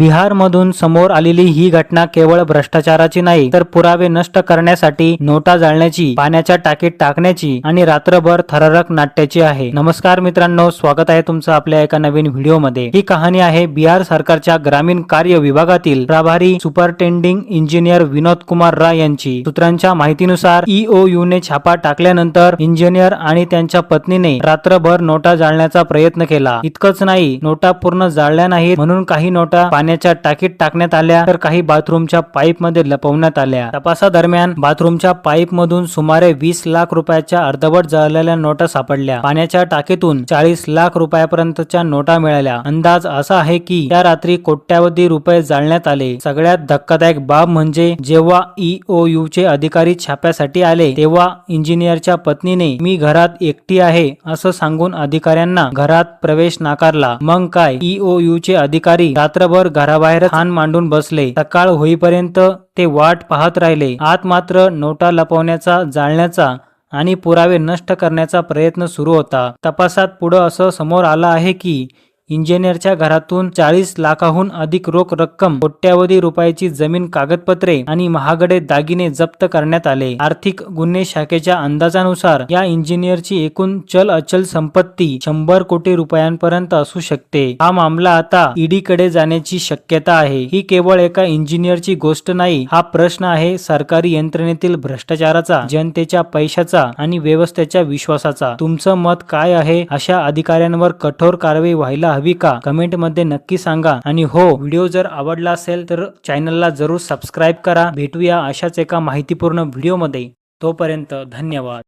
बिहारमधून समोर आलेली ही घटना केवळ भ्रष्टाचाराची नाही तर पुरावे नष्ट करण्यासाठी नोटा जाळण्याची, पाण्याच्या टाकीत टाकण्याची आणि रात्रभर थररक नाट्याची आहे। नमस्कार मित्रांनो, स्वागत आहे तुमचं आपल्या एका नवीन व्हिडिओमध्ये। ही कहाणी आहे बिहार सरकारच्या ग्रामीण कार्य विभागातील प्रभारी सुपरिटेंडिंग इंजिनियर विनोद कुमार राय यांची। सूत्रांच्या माहितीनुसार EOU ने छापा टाकल्यानंतर इंजिनियर आणि त्यांच्या पत्नीने रात्रभर नोटा जाळण्याचा प्रयत्न केला। इतकंच नाही, नोटा पूर्ण जाळल्या नाहीत म्हणून काही नोटा पाण्याच्या टाकीत टाकण्यात आल्या तर काही बाथरूमच्या पाईप मध्ये लपवण्यात आल्या। तपासादरम्यान बाथरूमच्या पाईप मधून सुमारे 20 लाख रुपयाच्या अर्धवट जळलेल्या नोटा सापडल्या। पाण्याच्या टाकीतून 40 लाख रुपयापर्यंतच्या नोटा मिळाल्या। अंदाज असा आहे की त्या रात्री कोट्यावधी रुपये जाळण्यात आले। सगळ्यात धक्कादायक बाब म्हणजे जेव्हा EOU चे अधिकारी छाप्यासाठी आले तेव्हा इंजिनियरच्या पत्नीने "मी घरात एकटी आहे" असं सांगून अधिकाऱ्यांना घरात प्रवेश नाकारला। मग काय, EOU चे अधिकारी रात्रभर घराबाहेर ठाण मांडून बसले। सकाळ होईपर्यंत ते वाट पाहत राहिले। आत मात्र नोटा लपवण्याचा, जाळण्याचा आणि पुरावे नष्ट करण्याचा प्रयत्न सुरू होता। तपासात पुढे असं समोर आलं आहे की इंजिनियरच्या घरातून 40 लाखाहून अधिक रोख रक्कम, कोट्यावधी रुपयाची जमीन, कागदपत्रे आणि महागडे दागिने जप्त करण्यात आले। आर्थिक गुन्हे शाखेच्या अंदाजानुसार या इंजिनियरची एकूण चल अचल संपत्ती 100 कोटी रुपयांपर्यंत असू शकते। हा मामला आता ED कडे जाण्याची शक्यता आहे। ही केवळ एका इंजिनियरची गोष्ट नाही, हा प्रश्न आहे सरकारी यंत्रणेतील भ्रष्टाचाराचा, जनतेच्या पैशाचा आणि व्यवस्थेच्या विश्वासाचा। तुमचं मत काय आहे? अशा अधिकाऱ्यांवर कठोर कारवाई व्हायला हवी का? कमेंट मध्ये नक्की सांगा। आणि हो, व्हिडिओ जर आवडला असेल तर चॅनलला जरूर सबस्क्राईब करा। भेटूया अशाच एका माहितीपूर्ण व्हिडिओमध्ये। तोपर्यंत धन्यवाद।